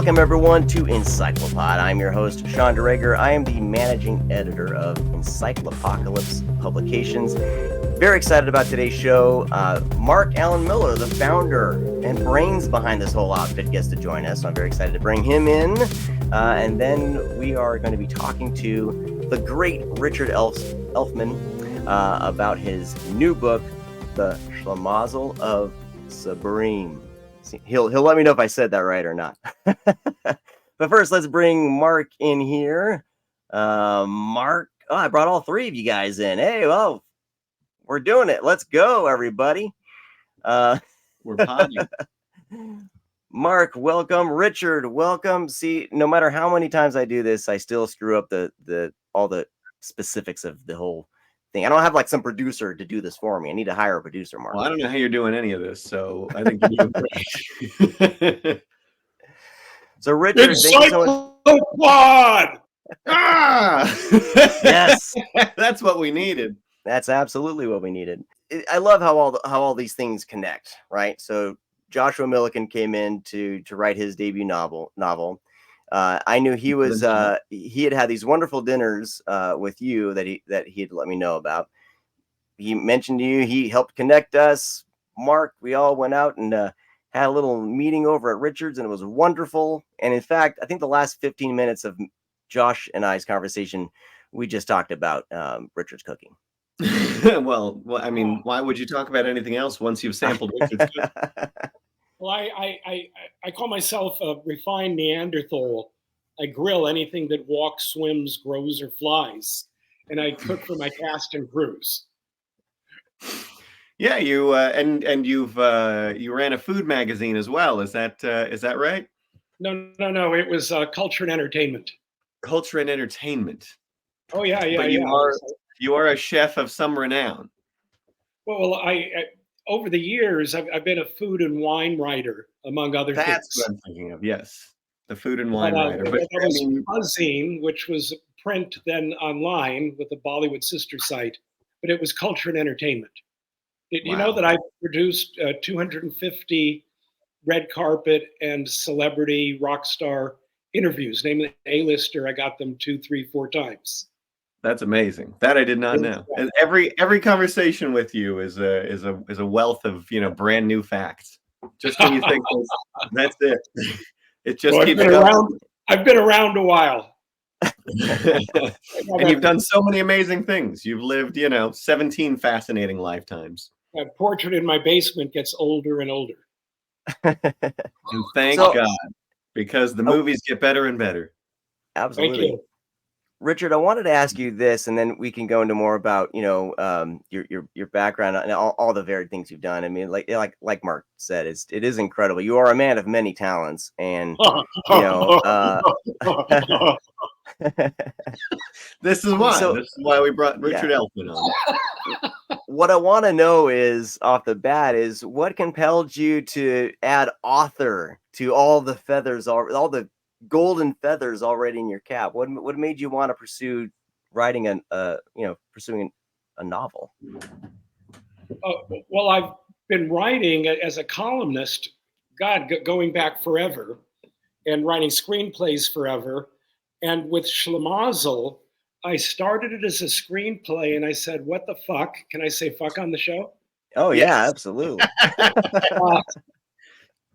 Welcome, everyone, to EncycloPod. I'm your host, Sean DeRager. I am the managing editor of EncycloPocalypse Publications. Very excited about today's show. Mark Allen Miller, the founder and brains behind this whole outfit, gets to join us. So I'm very excited to bring him in. And then we are going to be talking to the great Richard Elfman about his new book, The Schlimazel of Sebreim. He'll let me know if I said that right or not. But first, let's bring Mark in here. Mark, I brought all three of you guys in. Hey, well, we're doing it. Let's go, everybody. We're potting. Mark, welcome. Richard, welcome. See, no matter how many times I do this, I still screw up all the specifics of the whole thing. I don't have like some producer to do this for me. I need to hire a producer, Mark. Well, I don't know how you're doing any of this, so I think you're doing great. So, Richard, thank you so much. Ah! Yes, that's what we needed. That's absolutely what we needed. I love how all these things connect, right? So Joshua Milliken came in to write his debut novel. I knew he was he had these wonderful dinners with you that he had let me know about. He mentioned to you, he helped connect us. Mark, we all went out and had a little meeting over at Richard's, and it was wonderful. And in fact, I think the last 15 minutes of Josh and I's conversation, we just talked about Richard's cooking. well, I mean, why would you talk about anything else once you've sampled Richard's cooking? Well, I call myself a refined Neanderthal. I grill anything that walks, swims, grows, or flies, and I cook for my cast and crews. Yeah, you and you ran a food magazine as well. Is that right? No. It was Culture and Entertainment. Culture and Entertainment. Oh yeah. But you are a chef of some renown. Well, I over the years I've been a food and wine writer, among other things. That's what I'm thinking of. Yes, the food and wine writer. But that was Buzzine, which was print then online with the Bollywood sister site. But it was Culture and Entertainment. You know that I produced 250 red carpet and celebrity rock star interviews. Namely, A-lister, I got them 2, 3, 4 times. That's amazing. That I did not know. And every conversation with you is a wealth of brand new facts. Just when you think that's it, it just keeps going. I've been around a while. And you've done so many amazing things. You've lived, 17 fascinating lifetimes. A portrait in my basement gets older and older. And thank God, because the movies get better and better. Absolutely. Thank you. Richard, I wanted to ask you this, and then we can go into more about your background and all the varied things you've done. I mean, like Mark said, it is incredible. You are a man of many talents, and This is why we brought Richard Elfman on. What I want to know is, off the bat, is what compelled you to add author to all the feathers, all the golden feathers already in your cap? What made you want to pursue writing pursuing a novel? Well, I've been writing as a columnist, going back forever, and writing screenplays forever. And with Schlimazel, I started it as a screenplay, and I said, "What the fuck? Can I say fuck on the show?" Oh yeah, absolutely.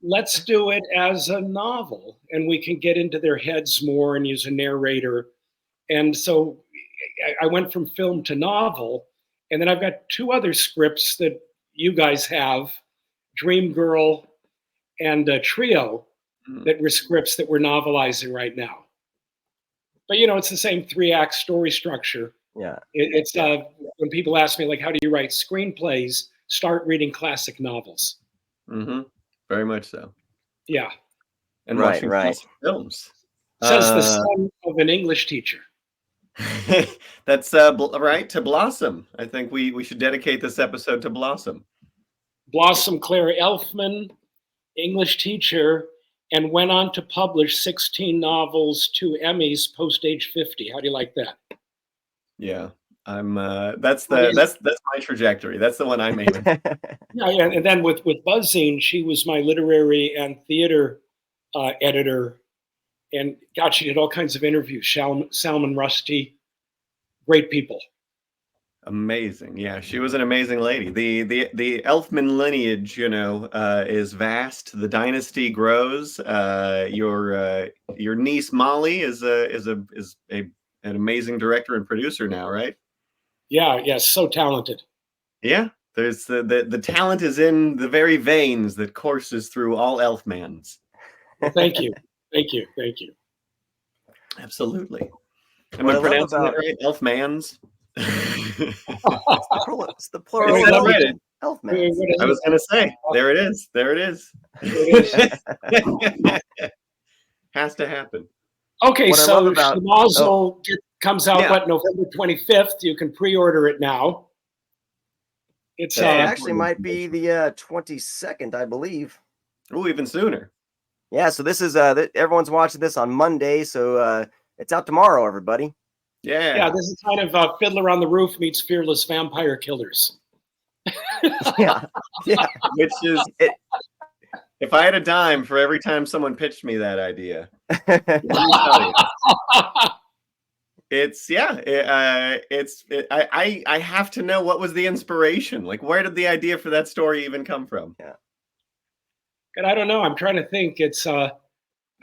Let's do it as a novel, and we can get into their heads more and use a narrator. And so I went from film to novel, and then I've got 2 other scripts that you guys have, Dream Girl and Trio, that were scripts that we're novelizing right now. But it's the same 3-act story structure. Yeah. It's when people ask me, like, how do you write screenplays? Start reading classic novels. Mm-hmm. Very much so. Yeah. And watching classic films. Says the son of an English teacher. That's right, to Blossom. I think we should dedicate this episode to Blossom. Blossom Claire Elfman, English teacher, and went on to publish 16 novels, 2 Emmys post age 50. How do you like that? Yeah. I'm that's my trajectory. That's the one I'm aiming. Yeah, and then with Buzzine, she was my literary and theater editor And God, she did all kinds of interviews. Salman Rushdie, great people. Amazing. Yeah, she was an amazing lady. The Elfman lineage, is vast. The dynasty grows. Your niece Molly is an amazing director and producer now, right? Yeah, so talented. Yeah. There's the talent is in the very veins that courses through all Elfmans. Well, thank you. Absolutely. Am What I I love pronouncing about- it right? Elfmans? It's the plural Wait, of that's right. Elfman. I was going to say, there it is. There it is. Has to happen. Okay, What I so love about- Schlimazel comes out, Yeah. November 25th? You can pre-order it now. It's It actually might be the 22nd, I believe. Oh, even sooner. Yeah, so this is everyone's watching this on Monday, so it's out tomorrow, everybody. Yeah. this is kind of Fiddler on the Roof meets Fearless Vampire Killers. Yeah. Which is it. If I had a dime for every time someone pitched me that idea, let me tell you, I have to know what was the inspiration. Like, where did the idea for that story even come from? Yeah. And I don't know. I'm trying to think. It's What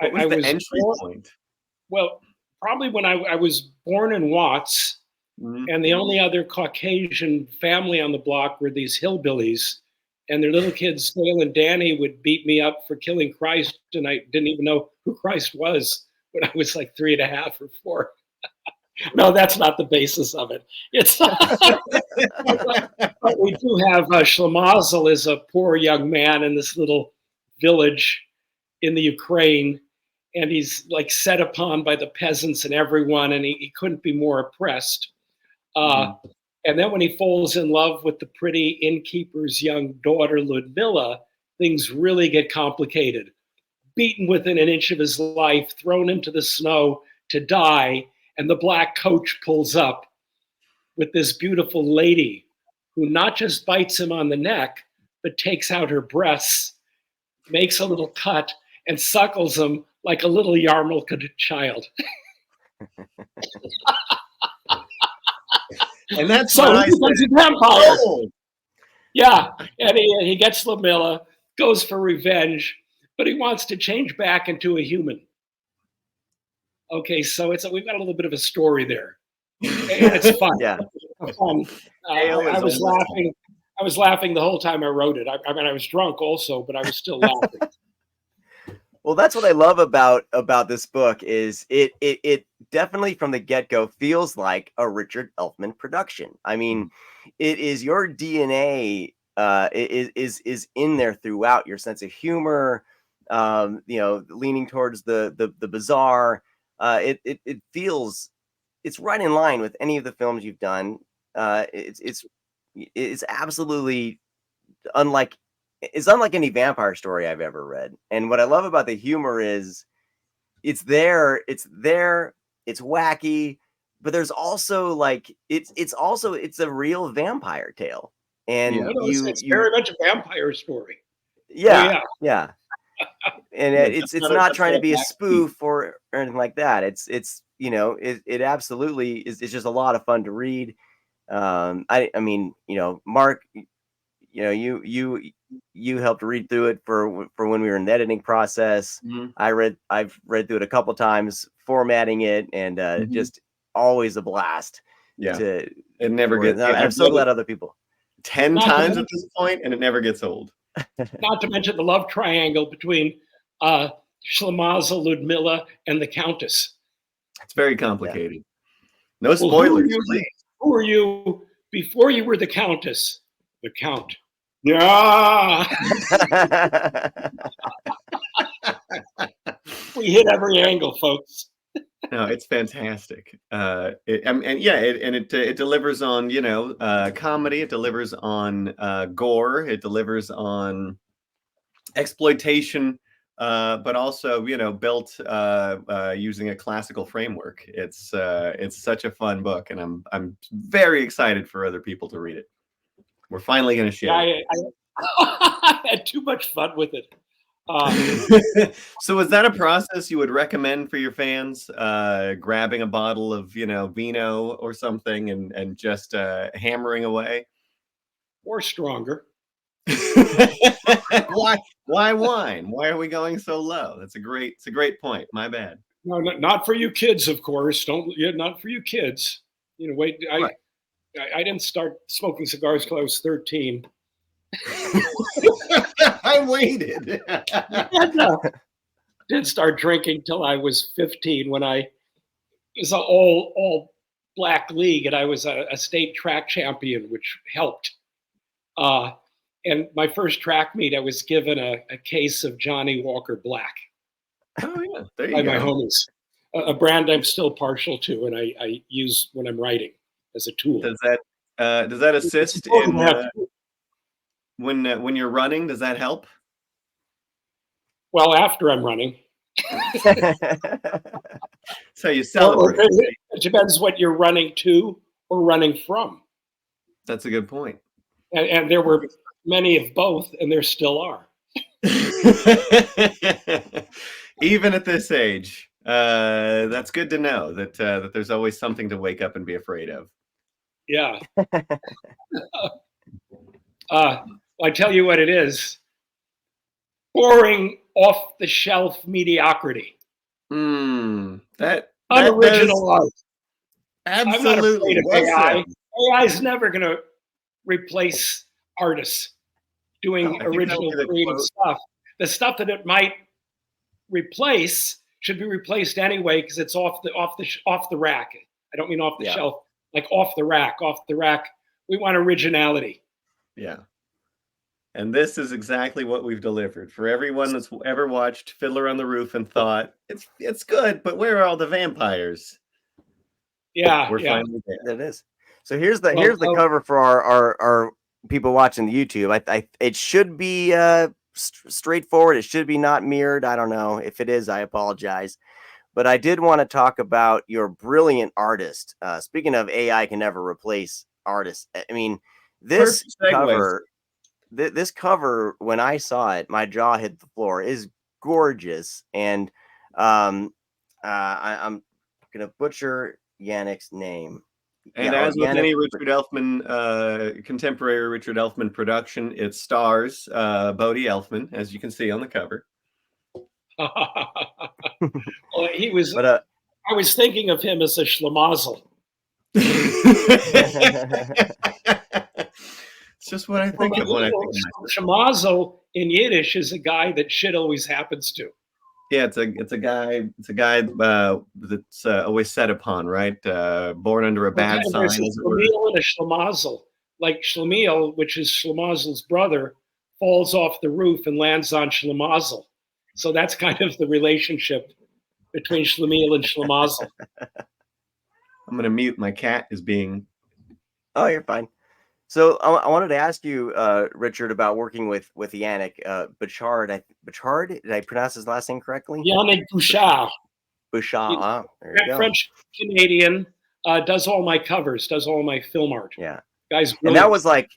was the entry point? Well, probably when I was born in Watts, and the only other Caucasian family on the block were these hillbillies, and their little kids, Dale and Danny, would beat me up for killing Christ, and I didn't even know who Christ was when I was like 3.5 or 4. No, that's not the basis of it. It's but we do have Schlimazel is a poor young man in this little village in the Ukraine, and he's like set upon by the peasants and everyone, and he couldn't be more oppressed. And then when he falls in love with the pretty innkeeper's young daughter, Ludmilla, things really get complicated. Beaten within an inch of his life, thrown into the snow to die, and the black coach pulls up with this beautiful lady who not just bites him on the neck, but takes out her breasts, makes a little cut, and suckles him like a little yarmulke child. And that's so he becomes a vampire. Oh. Yeah, and he gets Ludmilla, goes for revenge, but he wants to change back into a human. Okay, so we've got a little bit of a story there, and it's fun. Yeah, fun. I was laughing. I was laughing the whole time I wrote it. I mean, I was drunk also, but I was still laughing. Well, that's what I love about this book is it definitely from the get-go feels like a Richard Elfman production. I mean, it is your DNA is in there throughout, your sense of humor, leaning towards the bizarre. It feels it's right in line with any of the films you've done. It's absolutely unlike any vampire story I've ever read. And what I love about the humor is it's there, it's wacky, but there's also like it's a real vampire tale. And it's very much a vampire story. Yeah. And it's not trying to be a spoof or anything like that. It absolutely is. It's just a lot of fun to read. I mean, Mark, you helped read through it for when we were in the editing process. I've read through it a couple times, formatting it, and just always a blast. Yeah, it never gets. I'm so glad other people 10 times at this point, and it never gets old. Not to mention the love triangle between Schlimazel, Ludmilla, and the Countess. It's very complicated. No spoilers, please. Who are you before you were the Countess? The Count. Yeah. We hit every angle, folks. No, it's fantastic. It delivers on comedy. It delivers on gore. It delivers on exploitation, but also built using a classical framework. It's such a fun book, and I'm very excited for other people to read it. We're finally going to share. I had too much fun with it. So is that a process you would recommend for your fans? Grabbing a bottle of, vino or something and just hammering away? Or stronger. Why wine? Why are we going so low? It's a great point. My bad. No, not for you kids, of course. Not for you kids. Wait. I didn't start smoking cigars till I was 13. I waited. Didn't start drinking till I was 15 when it was an all black league, and I was a state track champion, which helped. And my first track meet, I was given a case of Johnny Walker Black. Oh yeah, there you by go. my homies, a brand I'm still partial to, and I use when I'm writing as a tool. Does that assist in when you're running? Does that help? Well, after I'm running. So you celebrate. It depends what you're running to or running from. That's a good point. And there were many of both, and there still are. Even at this age, that's good to know that there's always something to wake up and be afraid of. Yeah. I tell you what it is. Boring, off-the-shelf mediocrity. That unoriginal art. Absolutely. I'm not afraid of AI. AI is never going to replace artists doing original creative stuff. The stuff that it might replace should be replaced anyway because it's off the rack. I don't mean off the shelf, like off the rack. We want originality. Yeah. And this is exactly what we've delivered for everyone that's ever watched Fiddler on the Roof and thought it's good, but where are all the vampires? Yeah, we're finally there. It is. So here's the cover for our people watching the YouTube. It should be straightforward. It should be not mirrored. I don't know if it is. I apologize, but I did want to talk about your brilliant artist. Speaking of AI can never replace artists. I mean, this cover. This cover, when I saw it, my jaw hit the floor. Is gorgeous, and I'm gonna butcher Yannick's name. And as with any Richard Elfman, contemporary Richard Elfman production, it stars Bodie Elfman, as you can see on the cover. Well, he was. But, I was thinking of him as a Schlimazel. It's just what I think of when I think of Schlimazel in Yiddish is a guy that shit always happens to. Yeah, it's a guy that's always set upon, right? Born under a bad sign. There's a Schlimazel and a Schlimazel. Like Schlimazel, which is Schlimazel's brother, falls off the roof and lands on Schlimazel. So that's kind of the relationship between Schlimazel and Schlimazel. I'm going to mute. My cat is being... Oh, you're fine. So I wanted to ask you, Richard, about working with Yannick Bouchard. Bouchard? Did I pronounce his last name correctly? Yannick Bouchard. Bouchard. There you go. French Canadian, does all my covers, does all my film art. Yeah, guys. And that was like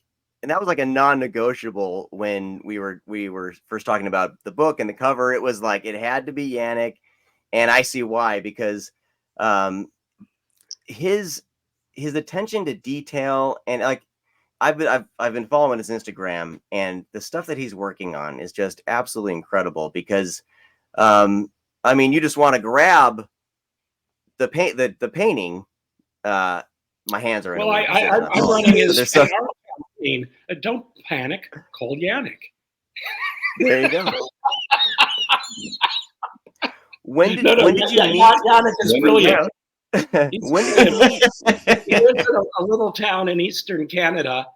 a non-negotiable when we were first talking about the book and the cover. It was like it had to be Yannick, and I see why, because his attention to detail and like. I've been following his Instagram, and the stuff that he's working on is just absolutely incredible because, I mean, you just want to grab the painting. My hands are in. Well, I'm running his art campaign. Don't panic. Call Yannick. There you go. When did you meet? Yannick is brilliant. When did you meet? He lives in a little town in eastern Canada.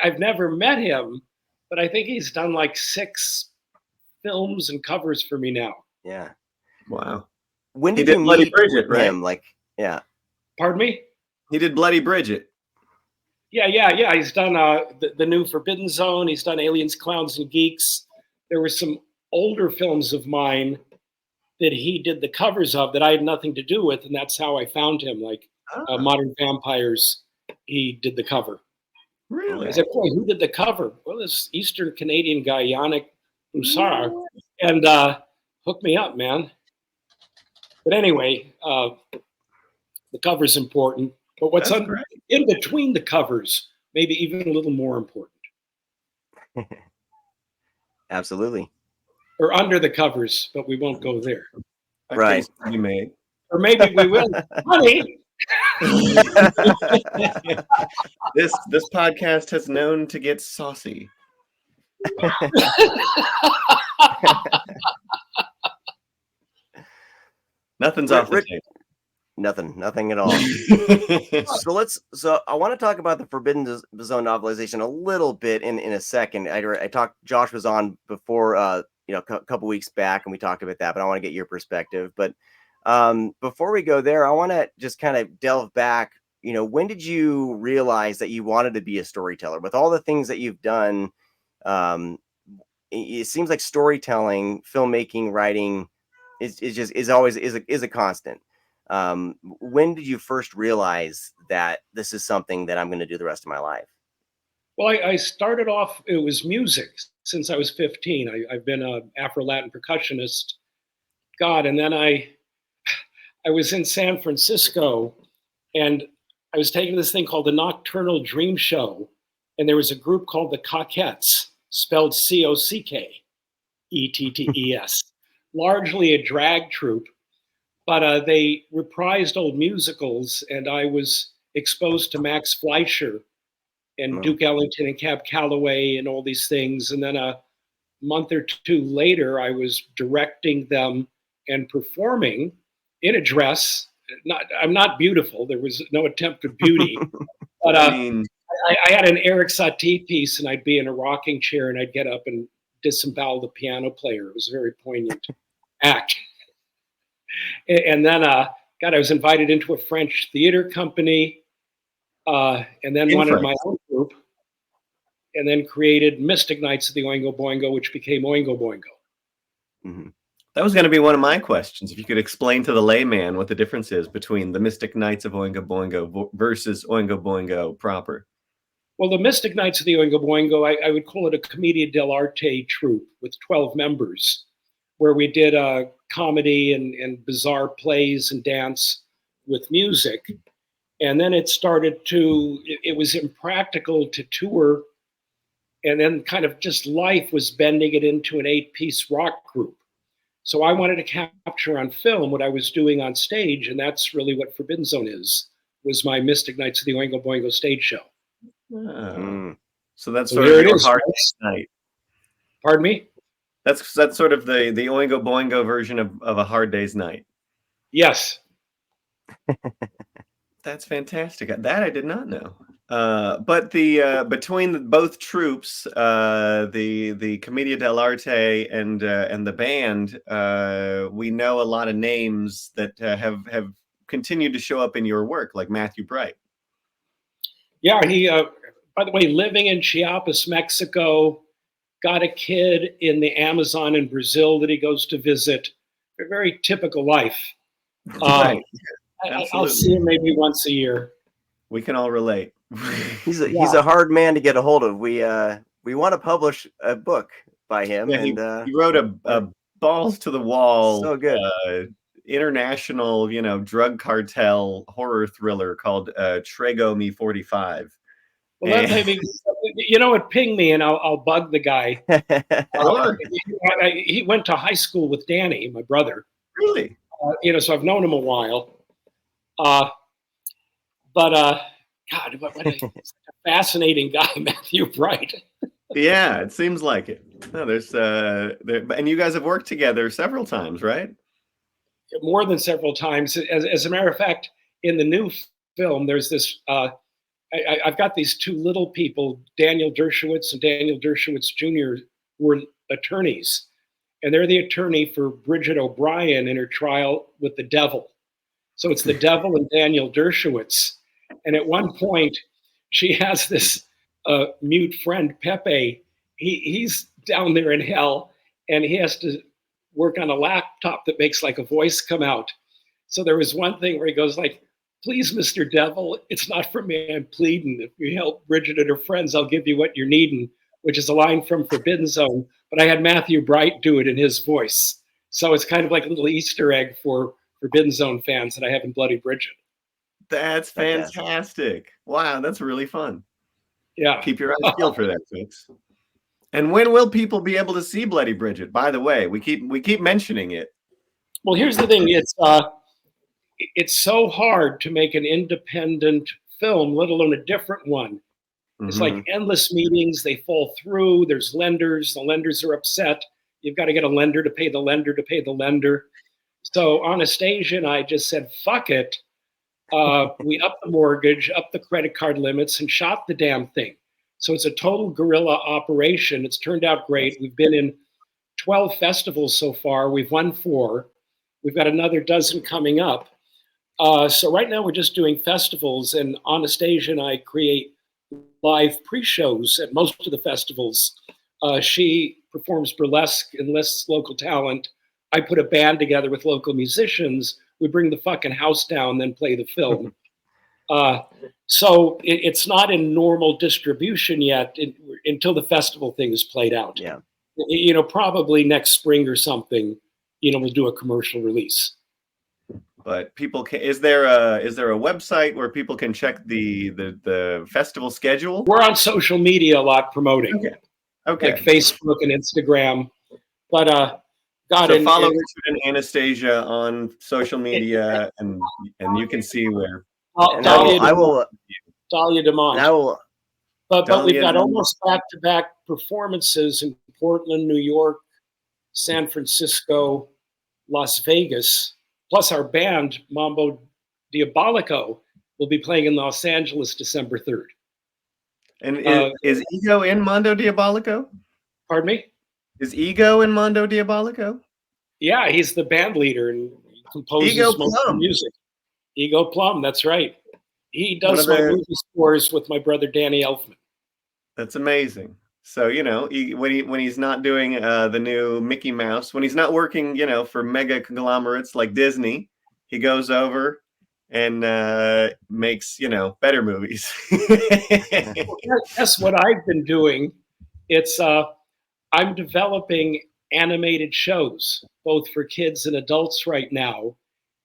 I've never met him, but I think he's done like 6 films and covers for me now. Yeah. Wow. When did you meet Bloody Bridget, right? Him? Like, yeah. Pardon me? He did Bloody Bridget. Yeah. He's done the new Forbidden Zone. He's done Aliens, Clowns, and Geeks. There were some older films of mine that he did the covers of that I had nothing to do with, and that's how I found him. Like Modern Vampires, he did the cover. Really? I said, boy, who did the cover? Well, this Eastern Canadian guy, Yannick Bouchard. and hook me up, man. But anyway, the cover's important. But what's in between the covers, maybe even a little more important. Absolutely. Or under the covers, but we won't go there. Right. You may. Or maybe we will. Honey. This podcast has known to get saucy. Nothing's off the table. Nothing at all. So I want to talk about the Forbidden Zone novelization a little bit in a second. I talked, Josh was on before, a couple weeks back, and we talked about that, but I want to get your perspective. But before we go there, I want to just kind of delve back. When did you realize that you wanted to be a storyteller? With all the things that you've done, it seems like storytelling, filmmaking, writing is always a constant. When did you first realize that this is something that I'm going to do the rest of my life? Well, I started off, it was music since I was 15. I've been an Afro-Latin percussionist. And then I was in San Francisco, and I was taking this thing called the Nocturnal Dream Show, and there was a group called the Cockettes, spelled Cockettes, largely a drag troupe, but they reprised old musicals, and I was exposed to Max Fleischer and Duke Ellington and Cab Calloway and all these things. And then a month or two later, I was directing them and performing in a dress. I'm not beautiful. There was no attempt at beauty. But I had an Eric Satie piece, and I'd be in a rocking chair, and I'd get up and disembowel the piano player. It was a very poignant act. And then, I was invited into a French theater company, and then wanted my own group, and then created Mystic Knights of the Oingo Boingo, which became Oingo Boingo. Mm-hmm. That was going to be one of my questions. If you could explain to the layman what the difference is between the Mystic Knights of Oingo Boingo versus Oingo Boingo proper. Well, the Mystic Knights of the Oingo Boingo, I would call it a commedia dell'arte troupe with 12 members, where we did comedy and bizarre plays and dance with music. And then it was impractical to tour. And then kind of just life was bending it into an 8-piece rock group. So I wanted to capture on film what I was doing on stage. And that's really what Forbidden Zone was my Mystic Knights of the Oingo Boingo stage show. So that's sort of your hard day's night. Pardon me? That's sort of the Oingo Boingo version of a Hard Day's Night. Yes. That's fantastic. That I did not know. But between both troops, the Commedia dell'arte and the band, we know a lot of names that have continued to show up in your work, like Matthew Bright. Yeah, he. By the way, living in Chiapas, Mexico, got a kid in the Amazon in Brazil that he goes to visit. A very typical life. Right. I'll see him maybe once a year. We can all relate. He's a hard man to get a hold of. We want to publish a book by him. Yeah, and he wrote a balls to the wall, so good, international, drug cartel horror thriller called Trego Me 45. Well, maybe what, ping me and I'll bug the guy. He went to high school with Danny, my brother. Really? So I've known him a while. God, what a fascinating guy, Matthew Bright. Yeah, it seems like it. No, and you guys have worked together several times, right? More than several times. As a matter of fact, in the new film, there's this. I've got these two little people, Daniel Dershowitz and Daniel Dershowitz Jr., who were attorneys, and they're the attorney for Bridget O'Brien in her trial with the devil. So it's the devil and Daniel Dershowitz. And at one point, she has this mute friend, Pepe. He's down there in hell, and he has to work on a laptop that makes like a voice come out. So there was one thing where he goes like, "Please, Mr. Devil, it's not for me, I'm pleading. If you help Bridget and her friends, I'll give you what you're needing," which is a line from Forbidden Zone. but I had Matthew Bright do it in his voice. So it's kind of like a little Easter egg for Forbidden Zone fans that I have in Bloody Bridget. That's fantastic. Wow, that's really fun. Yeah. Keep your eyes peeled for that, folks. And when will people be able to see Bloody Bridget? By the way, we keep mentioning it. Well, here's the thing. It's so hard to make an independent film, let alone a different one. It's like endless meetings. They fall through. There's lenders. The lenders are upset. You've got to get a lender to pay the lender to pay the lender. So Anastasia and I just said, fuck it. We upped the mortgage, upped the credit card limits, and shot the damn thing. So it's a total guerrilla operation. It's turned out great. We've been in 12 festivals so far. We've won 4. We've got another dozen coming up. So right now we're just doing festivals, and Anastasia and I create live pre-shows at most of the festivals. She performs burlesque, enlists local talent. I put a band together with local musicians. We bring the fucking house down, then play the film. So it's not in normal distribution yet until the festival thing is played out. Yeah. You know, probably next spring or something, you know, we'll do a commercial release. But people can, is there a website where people can check the festival schedule? We're on social media a lot promoting. Okay. Like Facebook and Instagram. But God, so follow Richard and Anastasia on social media, and you can see where. Dahlia DeMont. And I will. But we've got almost back-to-back performances in Portland, New York, San Francisco, Las Vegas. Plus our band, Mambo Diabolico, will be playing in Los Angeles December 3rd. And is Ego in Mondo Diabolico? Pardon me? Is Ego in Mondo Diabolico? Yeah, he's the band leader and composes most of the music. Ego Plum, that's right. He does my movie scores with my brother Danny Elfman. That's amazing. So, you know, when he's not doing the new Mickey Mouse, when he's not working, you know, for mega conglomerates like Disney, he goes over and makes, you know, better movies. That's what I've been doing. It's I'm developing animated shows, both for kids and adults right now.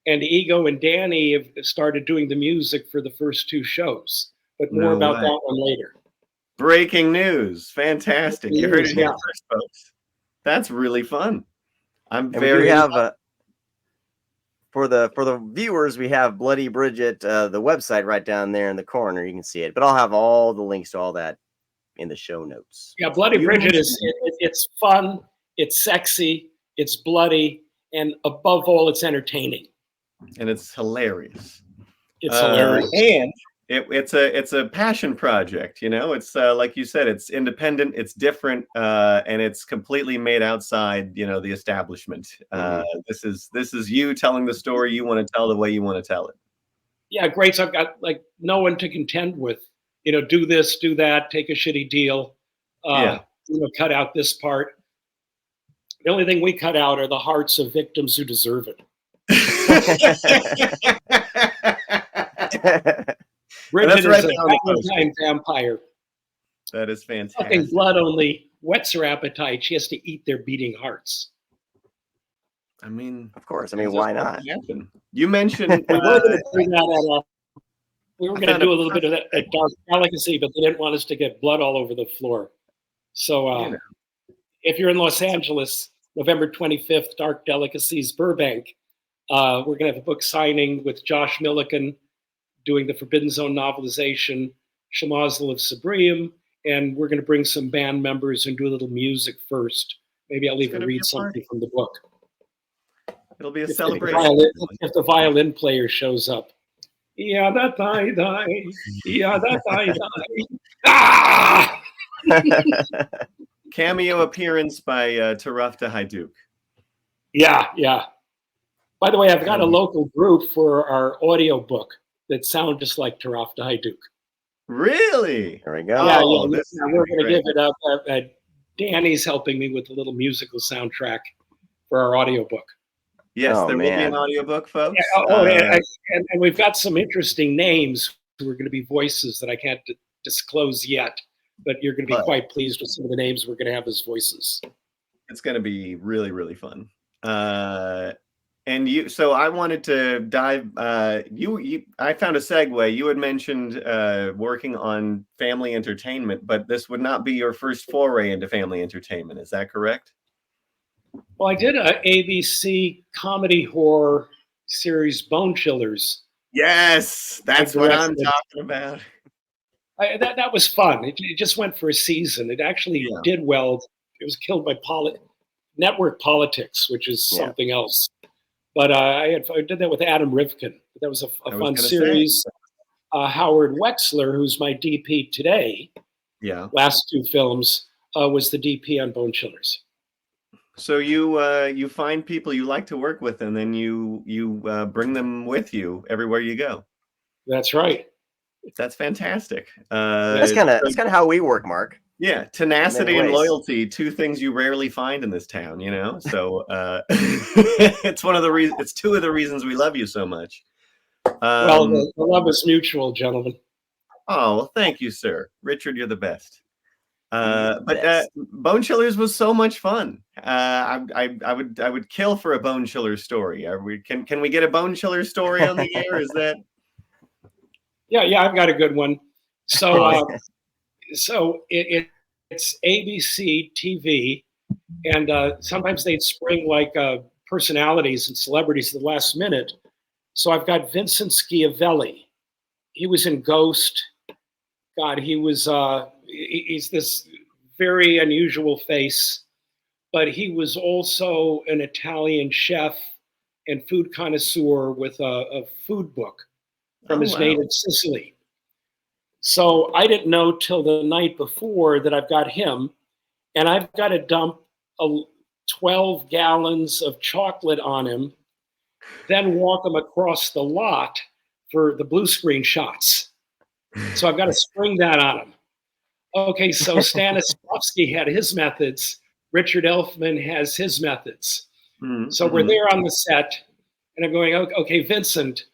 And Ego and Danny have started doing the music for the first 2 shows, but more about that one later. Breaking news. Fantastic. You heard it here first, folks. That's really fun. I'm very have for the viewers, we have Bloody Bridget, the website right down there in the corner. You can see it, but I'll have all the links to all that in the show notes. Yeah, Bloody Bridget it's fun, it's sexy, it's bloody, and above all, it's entertaining. And it's hilarious. It's hilarious. And it's a passion project, you know. It's like you said, it's independent, it's different, and it's completely made outside, you know, the establishment. This is you telling the story you want to tell the way you want to tell it. Yeah, great. So I've got like no one to contend with. You know, do this, do that, take a shitty deal. You know, cut out this part. The only thing we cut out are the hearts of victims who deserve it. Bridget is a time vampire. That is fantastic. Fucking blood only whets her appetite. She has to eat their beating hearts. I mean, of course. I mean, why not? You mentioned we were going to do a little bit of that at Dark Delicacy, but they didn't want us to get blood all over the floor. So if you're in Los Angeles, November 25th, Dark Delicacies, Burbank, we're going to have a book signing with Josh Milliken doing the Forbidden Zone novelization, Schlimazel of Sebreim, and we're going to bring some band members and do a little music first. Maybe I'll even read something from the book. It'll be a celebration. If the violin player shows up. Yeah, that die. Yeah, that die. Ah! Cameo appearance by Tarafta Hajduk. Yeah. By the way, I've got a local group for our audio book that sound just like Tarafta Hajduk. Really? There we go. Yeah, we're going to give it up. Danny's helping me with a little musical soundtrack for our audiobook. Yes, there will be an audiobook, folks. Yeah, and we've got some interesting names who are going to be voices that I can't disclose yet, but you're going to be quite pleased with some of the names we're going to have as voices. It's going to be really, really fun. And so I wanted to dive. I found a segue. You had mentioned working on family entertainment, but this would not be your first foray into family entertainment. Is that correct? Well, I did a ABC comedy horror series, Bone Chillers. Yes, that's what I'm talking about. That was fun. It just went for a season. It actually did well. It was killed by network politics, which is something else. But I did that with Adam Rivkin. That was a fun series. Howard Wexler, who's my DP today, last 2 films, was the DP on Bone Chillers. So you find people you like to work with, and then you bring them with you everywhere you go. That's right. That's fantastic. That's kind of how we work, Mark. Yeah, tenacity and loyalty, 2 things you rarely find in this town, you know. So it's 2 of the reasons we love you so much. Well, the love is mutual, gentlemen. Oh, well, thank you, sir. Richard, you're the best. But Bone Chillers was so much fun. I would kill for a Bone Chiller story. Can we get a Bone Chiller story on the air? Is that? Yeah, I've got a good one. So it's ABC TV, and sometimes they'd spring like personalities and celebrities at the last minute. So I've got Vincent Schiavelli. He was in Ghost. God, he's this very unusual face, but he was also an Italian chef and food connoisseur with a food book from his native Sicily. So I didn't know till the night before that I've got him, and I've got to dump 12 gallons of chocolate on him, then walk him across the lot for the blue screen shots. So I've got to spring that on him. Okay, so Stanislavski had his methods. Richard Elfman has his methods. So we're there on the set, and I'm going, okay, Vincent,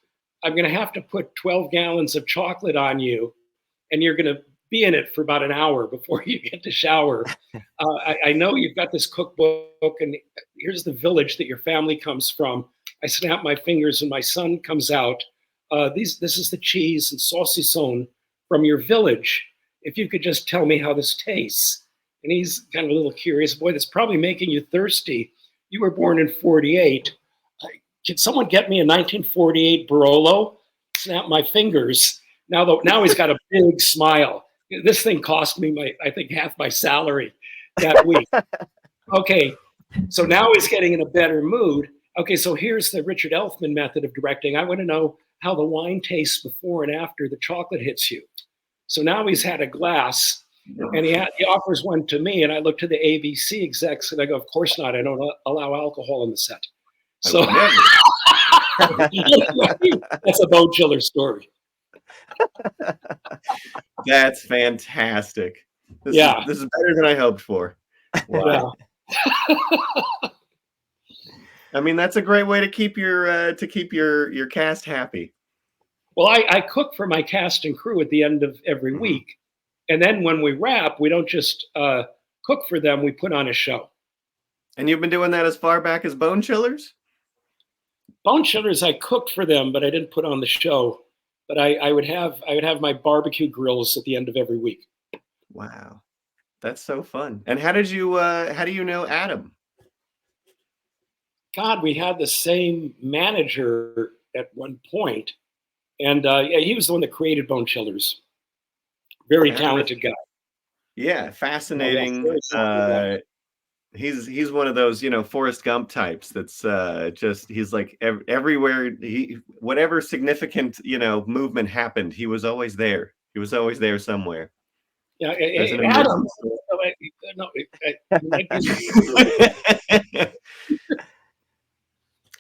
I'm going to have to put 12 gallons of chocolate on you, and you're going to be in it for about an hour before you get to shower. I know you've got this cookbook, and here's the village that your family comes from. I snap my fingers, and my son comes out. This is the cheese and saucisson from your village. If you could just tell me how this tastes. And he's kind of a little curious. Boy, that's probably making you thirsty. You were born in 48. Can someone get me a 1948 Barolo? Snap my fingers. Now he's got a big smile. This thing cost me I think half my salary that week. Okay, so now he's getting in a better mood. Okay, so here's the Richard Elfman method of directing. I want to know how the wine tastes before and after the chocolate hits you. So now he's had a glass, and he offers one to me, and I look to the ABC execs, and I go, of course not. I don't allow alcohol on the set. So that's a Bone Chiller story. That's fantastic. This is better than I hoped for. Wow. Yeah. I mean, that's a great way to keep your cast happy. Well, I cook for my cast and crew at the end of every week. And then when we wrap, we don't just cook for them, we put on a show. And you've been doing that as far back as Bone Chillers? Bone Chillers, I cooked for them, but I didn't put on the show. But I would have my barbecue grills at the end of every week. Wow. That's so fun. And how do you know Adam? God, we had the same manager at one point. And he was the one that created Bone Chillers. Very talented guy. Yeah, fascinating. He's one of those, Forrest Gump types. That's he's like everywhere. Whatever significant, movement happened, he was always there. He was always there somewhere. Yeah, Adam.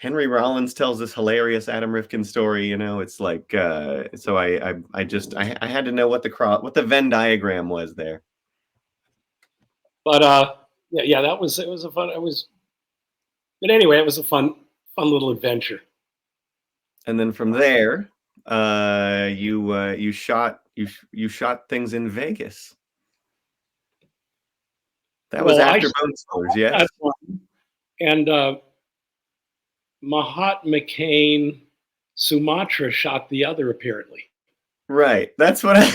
Henry Rollins tells this hilarious Adam Rifkin story. It's like so I had to know what the Venn diagram was there. But it was a fun. But anyway, it was a fun little adventure. And then from there, you shot things in Vegas. That was after Bone Stores, yes. And Mahat McCain Sumatra shot the other, apparently. Right. That's what I.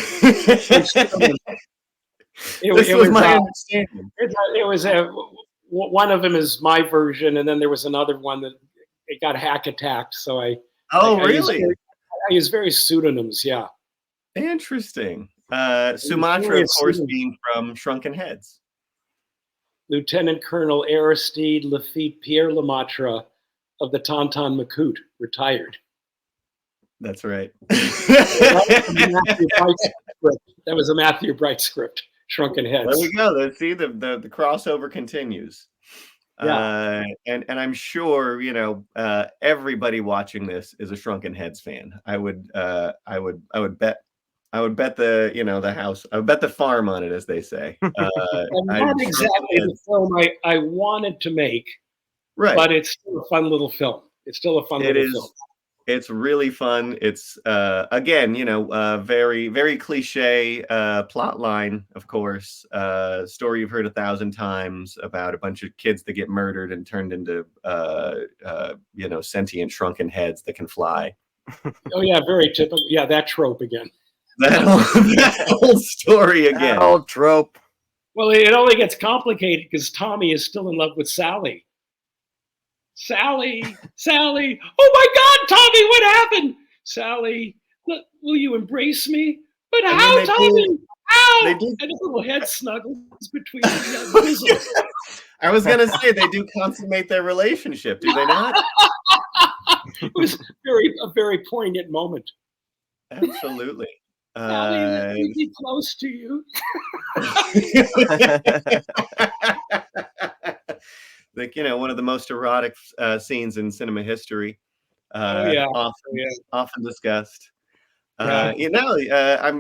It was my understanding. It was one of them is my version, and then there was another one that it got hack attacked. So I really? I use various pseudonyms. Yeah. Interesting. Sumatra, of course, being from Shrunken Heads. Lieutenant Colonel Aristide Lafitte Pierre Lemaitre of the Tonton Macoute, retired. That's right. That was a Matthew Bright script, Shrunken Heads. There we go. Let's see, the crossover continues. Yeah. And I'm sure, you know, everybody watching this is a Shrunken Heads fan. I would bet the, you know, the house. I would bet the farm on it, as they say. Not exactly the film I wanted to make, right? But it's still a fun little film. It's still a fun little film. It's really fun. It's again, you know, very, very cliche plot line, of course. Story you've heard 1,000 times about a bunch of kids that get murdered and turned into you know, sentient shrunken heads that can fly. Oh yeah, very typical. Yeah, that trope again. That whole story again. That old trope. Well, it only gets complicated because Tommy is still in love with Sally. Sally. Oh my God, Tommy, what happened? Sally, will you embrace me? But how, Tommy? How? And a little head snuggles between the bosoms. I was going to say, they do consummate their relationship, do they not? It was a very poignant moment. Absolutely. Sally, let me be close to you. Like, you know, one of the most erotic scenes in cinema history. Often discussed. You know,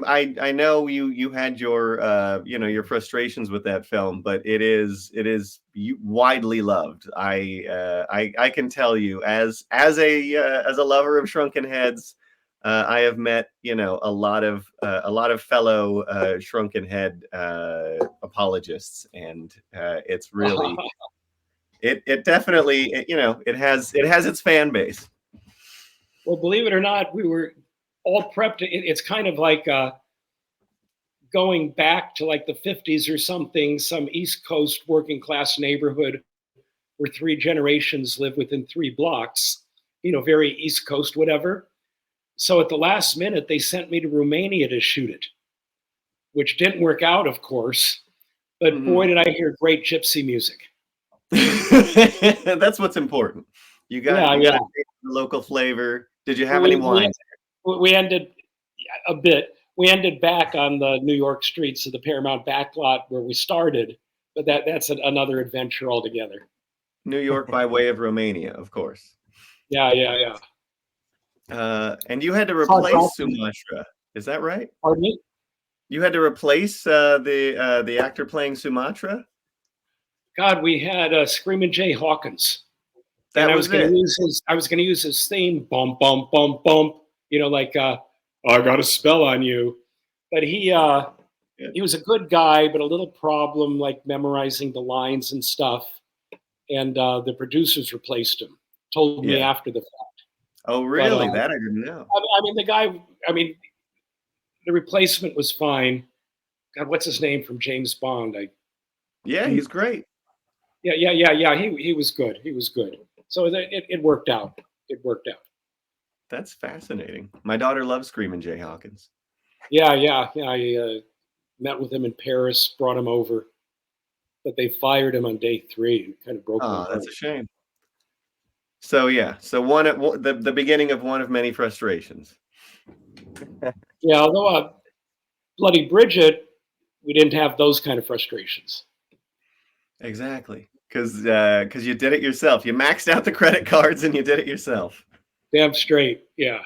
I know you had your you know, your frustrations with that film, but it is widely loved. I can tell you, as a lover of Shrunken Heads, I have met, you know, a lot of fellow Shrunken Head apologists, and it's really it definitely, you know, it has its fan base. Well, believe it or not, we were all prepped. It's kind of like going back to like the 50s or something, some East Coast working class neighborhood where 3 generations live within 3 blocks, you know, very East Coast, whatever. So at the last minute, they sent me to Romania to shoot it, which didn't work out, of course. But boy, did I hear great gypsy music. That's what's important. You got the local flavor. Did you have any wine? We ended a bit. We ended back on the New York streets of the Paramount backlot where we started, but that's another adventure altogether. New York by way of Romania, of course. Yeah. And you had to replace Sumatra. Is that right? Pardon me? You had to replace the actor playing Sumatra? God, we had Screaming Jay Hawkins. I was going to use his theme, bump, bump, bump, bump. You know, like I got a spell on you. But he was a good guy, but a little problem, like memorizing the lines and stuff. And the producers replaced him. Told me after the fact. Oh, really? But, that I didn't know. The replacement was fine. God, what's his name from James Bond? He's great. Yeah. He was good. He was good. So it worked out. It worked out. That's fascinating. My daughter loves Screaming Jay Hawkins. Yeah. I met with him in Paris, brought him over, but they fired him on day 3. It kind of broke my heart. That's a shame. So the beginning of one of many frustrations. Yeah, although Bloody Bridget, we didn't have those kind of frustrations. Exactly, because you did it yourself. You maxed out the credit cards and you did it yourself. Damn straight, yeah.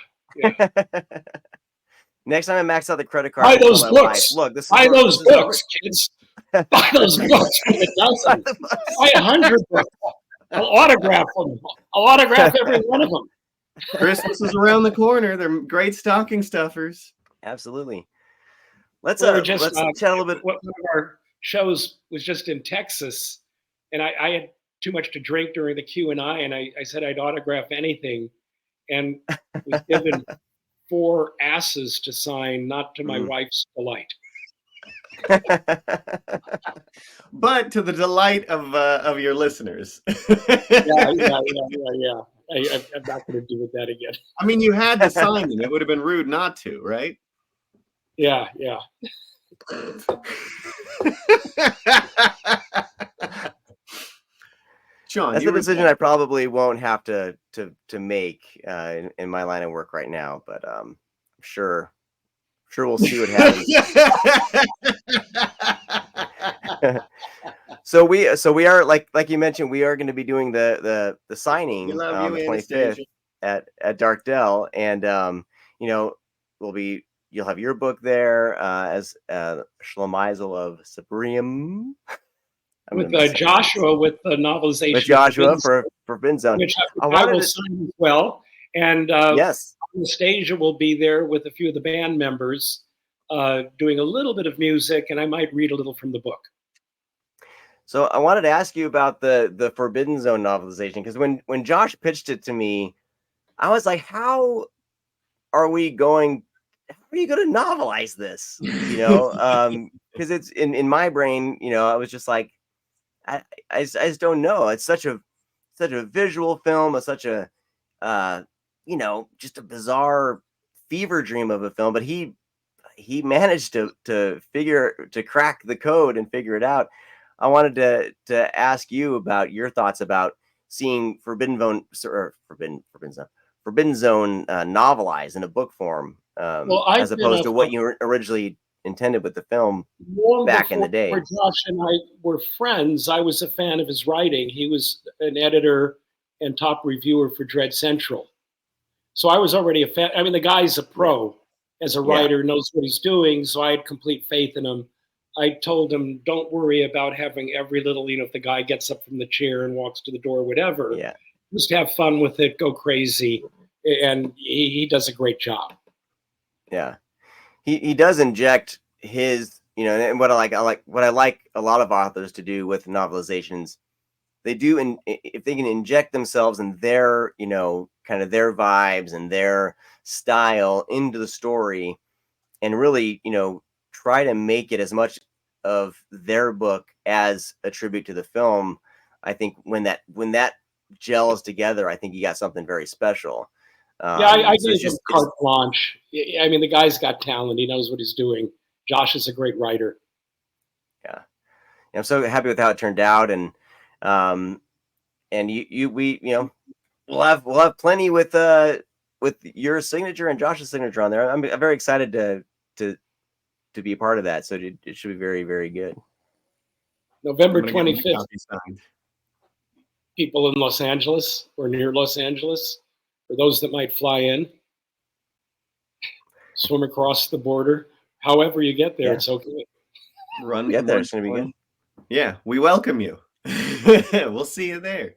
Next time I max out the credit card, buy those books. Look, buy those books, kids. Buy those books for the dozen. Buy 100 books. I'll autograph them. I'll autograph every one of them. Christmas is around the corner. They're great stocking stuffers. Absolutely. Let's chat a little bit. One of our shows was just in Texas, and I had too much to drink during the Q&A, and I said I'd autograph anything, and was given 4 asses to sign, not to my wife's delight. But to the delight of your listeners. Yeah. I'm not going to do that again. I mean, you had to sign them. It would have been rude not to, right? Yeah. Sean, that's a decision I probably won't have to make in my line of work right now, but sure we'll see what happens. So we are like you mentioned, we are going to be doing the signing on the 25th at Darkdale, and you'll have your book there as Schlimazel of Sebreim. With Joshua, with the novelization. With Joshua for Forbidden Zone. Which I will sign as well. And yes, Anastasia will be there with a few of the band members doing a little bit of music, and I might read a little from the book. So I wanted to ask you about the Forbidden Zone novelization, because when Josh pitched it to me, I was like, how are you going to novelize this? Because it's in my brain, I was just like, I just don't know. It's such a visual film. It's such a just a bizarre fever dream of a film. But he managed to crack the code and figure it out. I wanted to ask you about your thoughts about seeing Forbidden Zone novelized in a book form, as opposed to what you originally intended with the film back in the day. Josh and I were friends, I was a fan of his writing. He was an editor and top reviewer for Dread Central. So I was already a fan. I mean, the guy's a pro as a writer, knows what he's doing. So I had complete faith in him. I told him, don't worry about having every little, if the guy gets up from the chair and walks to the door, whatever. Yeah. Just have fun with it, go crazy. And he does a great job. Yeah. He does inject his, and what I like a lot of authors to do with novelizations, they do, and if they can inject themselves and their, kind of their vibes and their style into the story, and really, try to make it as much of their book as a tribute to the film. I think when that gels together, I think you got something very special. I gave him carte blanche. I mean, the guy's got talent. He knows what he's doing. Josh is a great writer. Yeah, I'm so happy with how it turned out, and we'll have plenty with your signature and Josh's signature on there. I'm very excited to be a part of that. So it should be very, very good. November 25th. People in Los Angeles or near Los Angeles, for those that might fly in, swim across the border. However you get there, it's okay. Get there. It's going to be good. Yeah, we welcome you. We'll see you there.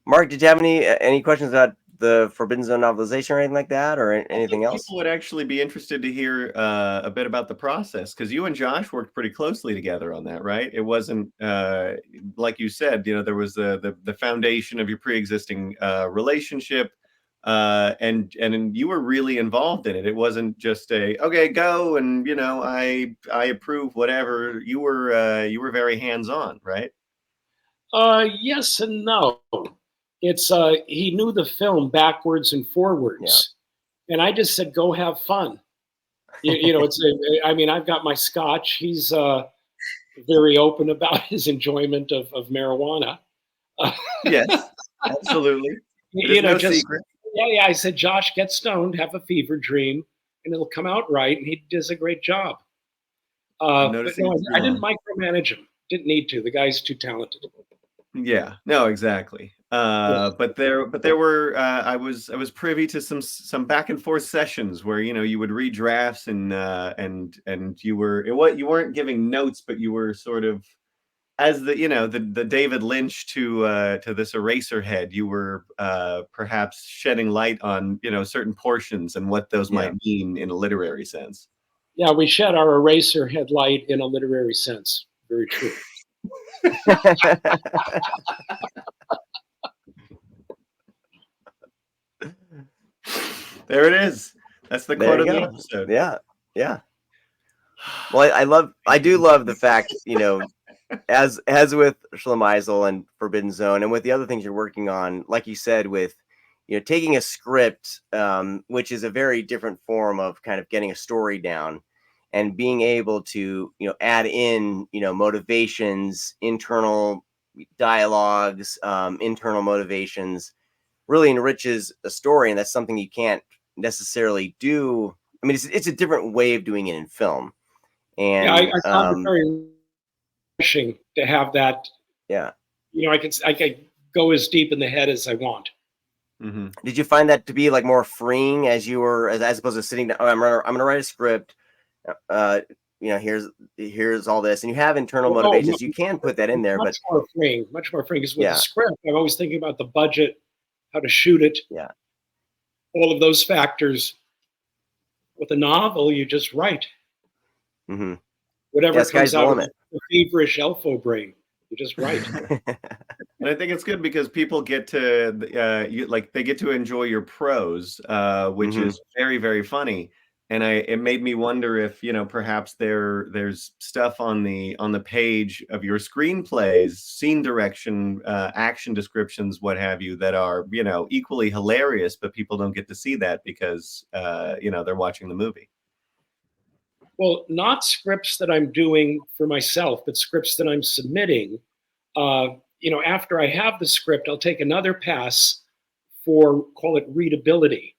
Mark, did you have any questions about the Forbidden Zone novelization or anything like that, or anything else? People would actually be interested to hear a bit about the process, because you and Josh worked pretty closely together on that, right? It wasn't like you said, there was the foundation of your pre-existing relationship, and you were really involved in it. It wasn't just okay, go, and I approve whatever. You were very hands-on, right? Yes and no. It's he knew the film backwards and forwards, and I just said, "Go have fun." It's. I mean, I've got my scotch. He's very open about his enjoyment of marijuana. Yes, absolutely. No secret. Yeah. I said, Josh, get stoned, have a fever dream, and it'll come out right. And he does a great job. But no, I didn't micromanage him. Didn't need to. The guy's too talented. Yeah. No, exactly. But there were I was privy to some back and forth sessions where you would read drafts and you weren't giving notes, but you were sort of as the David Lynch to this Eraserhead. You were perhaps shedding light on certain portions and what those might mean in a literary sense. Yeah, we shed our eraser headlight in a literary sense. Very true. There it is. That's the There quote you of the go. episode. Yeah, yeah. Well, I do love the fact, as with Schlimazel and Forbidden Zone, and with the other things you're working on, like you said, with taking a script, which is a very different form of kind of getting a story down, and being able to add in motivations, internal dialogues, internal motivations, really enriches a story, and that's something you can't necessarily do. I mean, it's a different way of doing it in film, Yeah, and I found it very refreshing to have that. yeah. I could go as deep in the head as I want. Mm-hmm. Did you find that to be like more freeing as you were, as opposed to sitting down? Oh, I'm gonna write a script. Here's all this, and you have internal motivations. You can put that in there, but much more freeing. Much more freeing because with yeah, the script, I'm always thinking about the budget, how to shoot it, yeah, all of those factors. With a novel, you just write mm-hmm. whatever Yeah, comes sky's the out of limit. the feverish elfo brain. You just write. And I think it's good because people get to they get to enjoy your prose, which Mm-hmm. is very, very funny. And it made me wonder if perhaps there's stuff on the page of your screenplays, scene direction, action descriptions, what have you, that are equally hilarious, but people don't get to see that because they're watching the movie. Well, not scripts that I'm doing for myself, but scripts that I'm submitting. After I have the script, I'll take another pass for, call it, readability.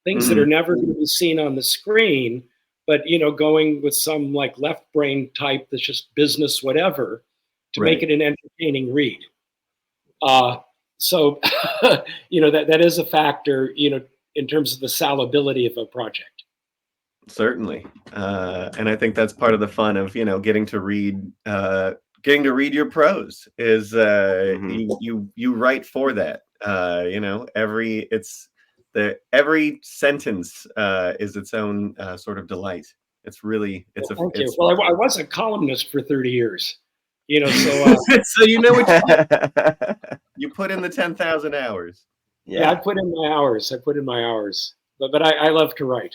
Things that are never going to be seen on the screen, but going with some like left brain type that's just business whatever to make it an entertaining read. So that is a factor, in terms of the salability of a project. Certainly, and I think that's part of the fun of getting to read your prose is you write for that. Every sentence is its own sort of delight. It's really Thank you. Well, I was a columnist for 30 years. So so what you put in the 10,000 hours. Yeah, I put in my hours. But I love to write.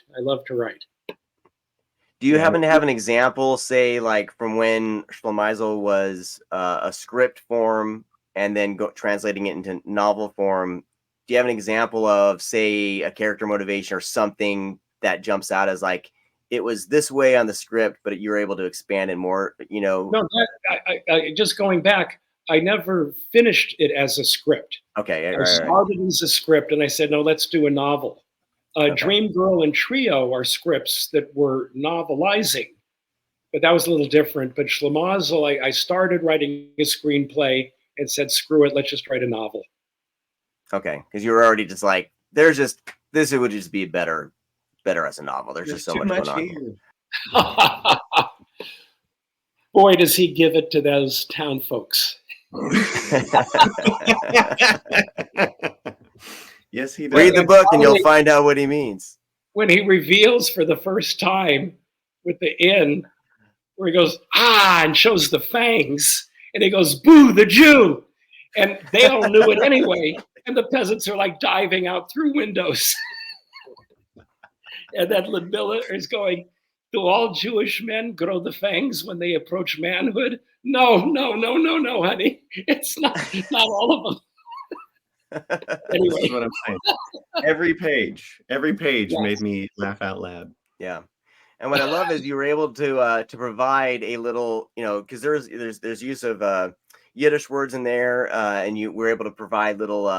Do you happen to have an example, say, like from when Schlimazel was a script form and then translating it into novel form? Do you have an example of, say, a character motivation or something that jumps out as like, it was this way on the script, but you were able to expand it more, No, just going back, I never finished it as a script. Okay. I started as a script and I said, no, let's do a novel. Dream Girl and Trio are scripts that were novelizing, but that was a little different. But Schlimazel, I started writing a screenplay and said, screw it, let's just write a novel. Okay, because you were already just like, this would just be better as a novel. There's just so much going on. Boy, does he give it to those town folks. Yes, he does. Read the book and you'll find out what he means. When he reveals for the first time with the inn, where he goes, and shows the fangs, and he goes, boo, the Jew. And they all knew it anyway. And the peasants are like diving out through windows. And then Ludmilla is going, do all Jewish men grow the fangs when they approach manhood? No, honey. It's not all of them. Anyway. This is what I'm saying. Every page made me laugh out loud. Yeah. And what I love is you were able to provide a little, because there's use of Yiddish words in there, and you were able to provide little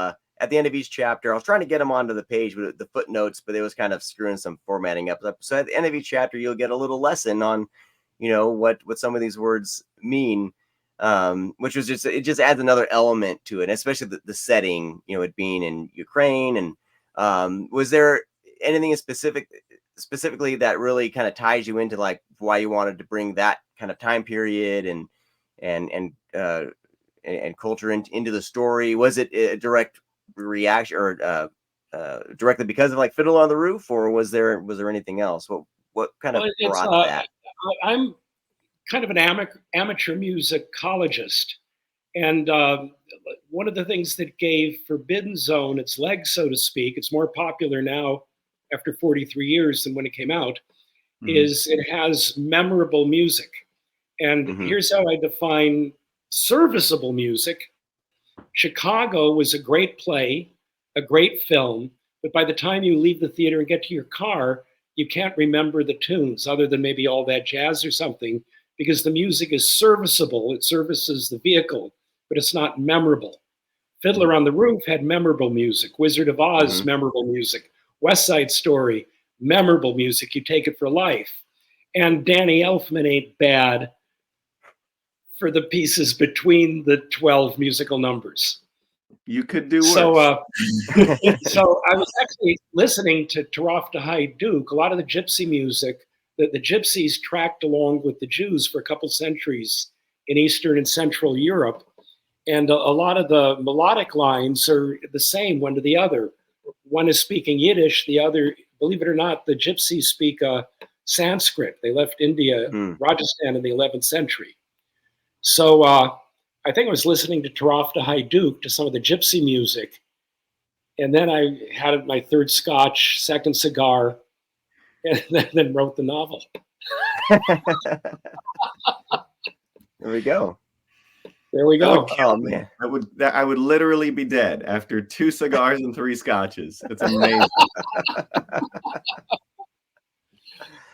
at the end of each chapter. I was trying to get them onto the page with the footnotes, but it was kind of screwing some formatting up. So at the end of each chapter, you'll get a little lesson on, what some of these words mean, which was it just adds another element to it, especially the setting, it being in Ukraine. And was there anything specifically that really kind of ties you into like why you wanted to bring that kind of time period and culture into the story? Was it a direct reaction or directly because of like Fiddler on the Roof, or was there anything else? what kind of Well, it's brought that? I'm kind of an amateur musicologist, and one of the things that gave Forbidden Zone its legs, so to speak, it's more popular now after 43 years than when it came out, is it has memorable music. And here's how I define serviceable music. Chicago was a great play, a great film, but by the time you leave the theater and get to your car, you can't remember the tunes other than maybe All That Jazz or something, because the music is serviceable. It services the vehicle, but it's not memorable. Fiddler on the Roof had memorable music. Wizard of Oz, memorable music. West Side Story, memorable music. You take it for life. And Danny Elfman ain't bad for the pieces between the 12 musical numbers. You could do worse. So I was actually listening to Tarafta Haiduk, a lot of the gypsy music that the gypsies tracked along with the Jews for a couple centuries in Eastern and Central Europe. And a lot of the melodic lines are the same one to the other. One is speaking Yiddish, the other, believe it or not, the gypsies speak Sanskrit. They left India, Rajasthan in the 11th century. So I think I was listening to Tarafta Haiduk, to some of the gypsy music. And then I had my third scotch, second cigar, and then wrote the novel. There we go. There we go. Oh man, I would literally be dead after 2 cigars and 3 scotches. It's amazing.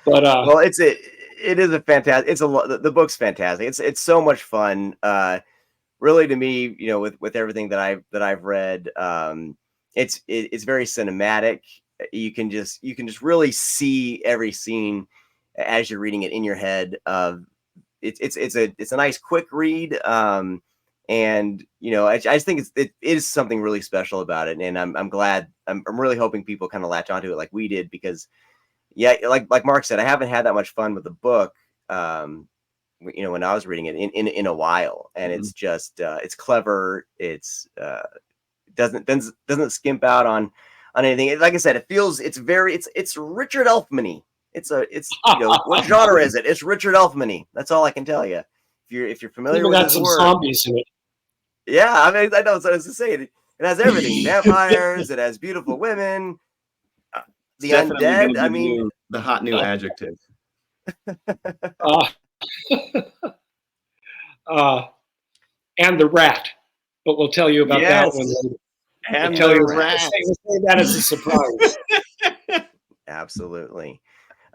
But well, it is a fantastic. The book's fantastic. It's so much fun. Really, to me, you know, with everything that I've read, it's very cinematic. You can just really see every scene as you're reading it in your head. It's a nice quick read. And you know, I just think it is something really special about it. And I'm glad, I'm really hoping people kind of latch onto it like we did, because yeah, like Mark said, I haven't had that much fun with the book, you know, when I was reading it in a while. And it's just, it's clever. It's, doesn't skimp out on anything. Like I said, it's Richard Elfman-y. It's you know, what genre is it? It's Richard Elfman-y. That's all I can tell you. If you're familiar with his some work. zombies in it. Yeah, I mean, I know what I was to say. It has everything: vampires. It has beautiful women. The undead. I mean, the hot new adjective. And the rat, but we'll tell you about that one later. And the rat. We'll say that as a surprise. Absolutely.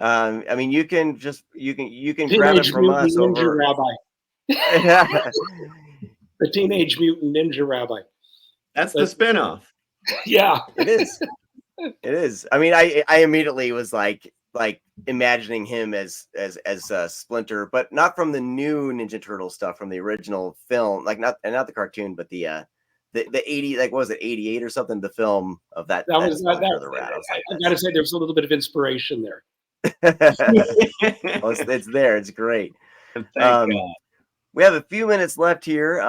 I mean, you can grab it from us over. Rabbi. The Teenage Mutant Ninja Rabbi. That's the spinoff. Yeah, it is. It is. I mean, I immediately was like imagining him as Splinter, but not from the new Ninja Turtle stuff, from the original film, like not the cartoon, but the 80, like what was it, 88 or something, the film of that was Splinter the Rat. I gotta say, there's a little bit of inspiration there. Well, it's there. It's great. Thank God. We have a few minutes left here,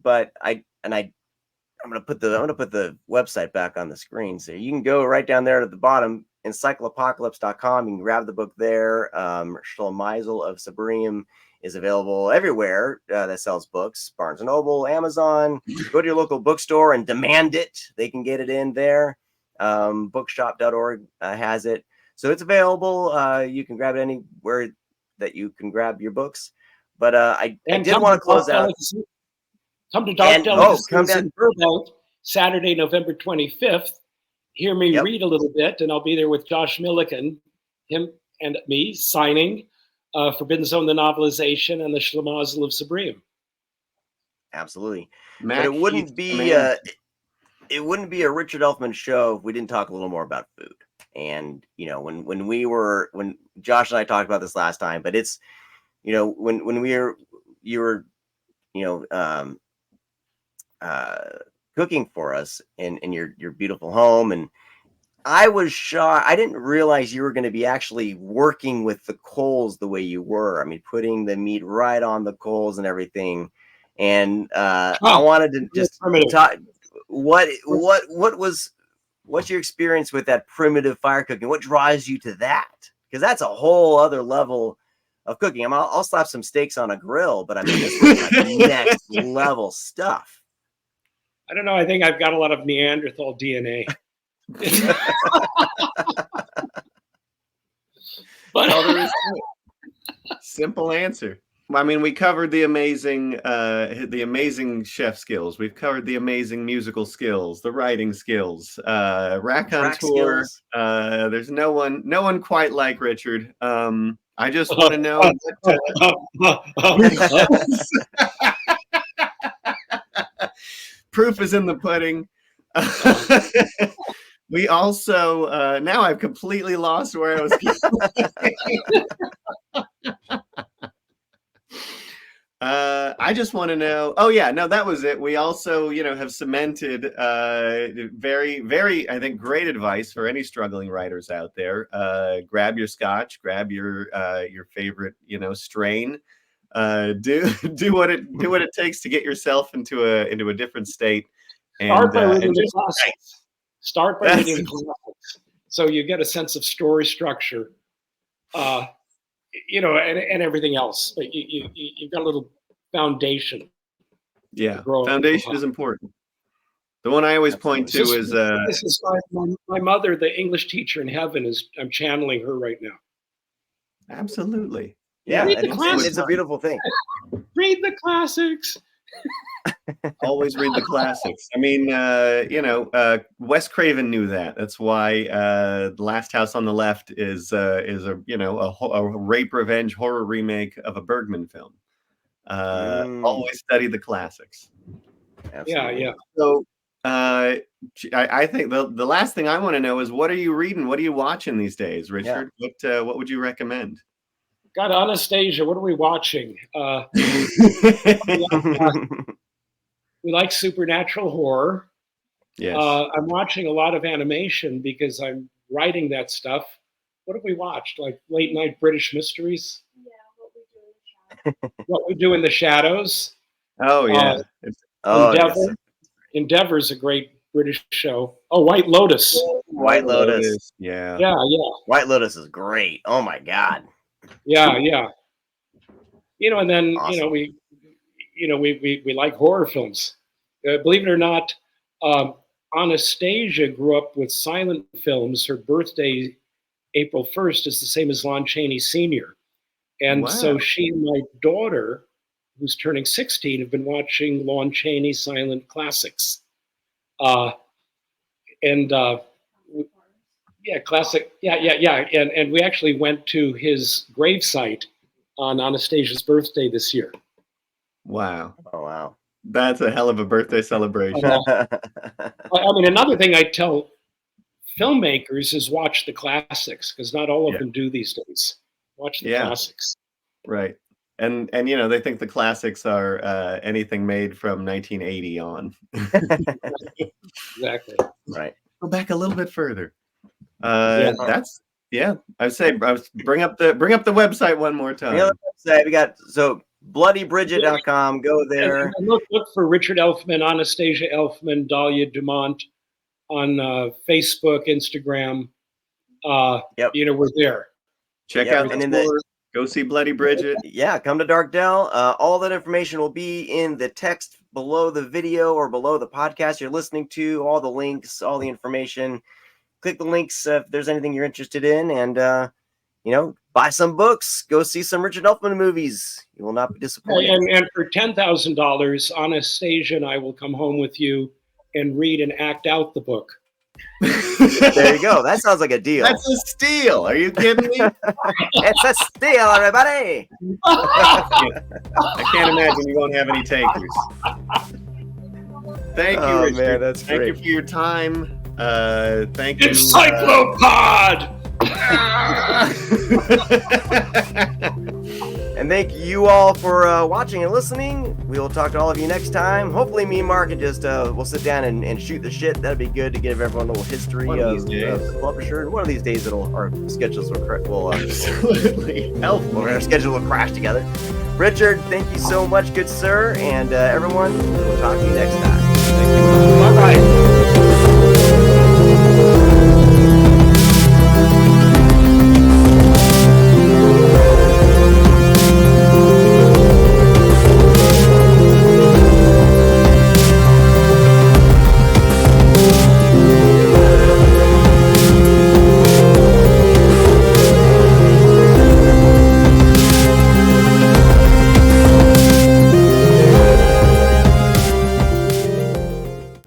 but I'm gonna put the website back on the screen, so you can go right down there at the bottom, EncycloPocalypse.com. You can grab the book there. Schlimazel of Sebreim is available everywhere that sells books: Barnes & Noble, Amazon. Go to your local bookstore and demand it. They can get it in there. Bookshop.org has it, so it's available. You can grab it anywhere that you can grab your books. But I did want to close out. Come to Dark Delicacies in Burbank, Saturday, November 25th. Hear me read a little bit, and I'll be there with Josh Milliken, him and me, signing Forbidden Zone, the novelization, and the Schlimazel of Sebreim. Absolutely. But it wouldn't be a Richard Elfman show if we didn't talk a little more about food. And you know, when Josh and I talked about this last time, but it's, you know, when you were you know, cooking for us in your beautiful home, and I was shocked. I didn't realize you were going to be actually working with the coals the way you were. I mean, putting the meat right on the coals and everything. And I wanted to just talk. What's your experience with that primitive fire cooking? What draws you to that? because that's a whole other level of cooking. I'll slap some steaks on a grill, but I mean, this is like next level stuff. I don't know. I think I've got a lot of Neanderthal DNA. But simple answer. I mean, we covered the amazing chef skills. We've covered the amazing musical skills, the writing skills, raconteur. There's no one quite like Richard. I just want to know. Proof is in the pudding. We also now I've completely lost where I was going. I just want to know. Oh yeah, no, that was it. We also, have cemented very, very, I think, great advice for any struggling writers out there. Grab your scotch, grab your favorite, strain. Do what it takes to get yourself into a different state. Start by reading the classics. Start by reading the classics, so you get a sense of story structure. And everything else, but you've got a little foundation. Yeah, foundation is important. The one I always point to is this is my mother, the English teacher in heaven. I'm channeling her right now. Absolutely. Yeah, it's a beautiful thing. Read the classics. Always read the classics. I mean, Wes Craven knew that. That's why The Last House on the Left is a rape revenge horror remake of a Bergman film. Always study the classics. Absolutely. Yeah. So I think the last thing I want to know is, what are you reading? What are you watching these days, Richard? Yeah. What would you recommend? God, Anastasia, what are we watching? We like supernatural horror. Yes. I'm watching a lot of animation because I'm writing that stuff. What have we watched? Like late night British mysteries? Yeah, What We Do in the Shadows. Oh, yeah. Endeavor's a great British show. Oh, White Lotus. White Lotus. Yeah. White Lotus is great. Oh my God. Yeah. And then awesome. we like horror films. Believe it or not, Anastasia grew up with silent films. Her birthday, April 1st, is the same as Lon Chaney Sr. And so she and my daughter, who's turning 16, have been watching Lon Chaney silent classics. Classic. Yeah. And we actually went to his gravesite on Anastasia's birthday this year. Wow. Oh, wow. That's a hell of a birthday celebration. I mean, another thing I tell filmmakers is watch the classics, because not all of them do these days. Watch the classics. Right. And they think the classics are anything made from 1980 on. Exactly. Right. Go back a little bit further. That's I'd say bring up the website one more time. We got BloodyBridget.com. Go there. And look for Richard Elfman, Anastasia Elfman, Dahlia Dumont on Facebook, Instagram. We're there. Check out the tour. Go see Bloody Bridget. Yeah, come to Darkdale. All that information will be in the text below the video or below the podcast you're listening to. All the links, all the information. Click the links if there's anything you're interested in, and buy some books. Go see some Richard Elfman movies. You will not be disappointed. And for $10,000, Anastasia and I will come home with you and read and act out the book. There you go. That sounds like a deal. That's a steal. Are you kidding me? It's a steal, everybody. I can't imagine you won't have any takers. Thank you, Richard. Man, that's Thank great. you for your time. Thank you. EncycloPod! And thank you all for watching and listening. We will talk to all of you next time. Hopefully me and Mark can just we'll sit down and shoot the shit. That'd be good to give everyone a little history of the publisher. And one of these days our schedules will absolutely help. Our schedule will crash together. Richard, thank you so much, good sir, and everyone, we'll talk to you next time. Thank you. Bye-bye.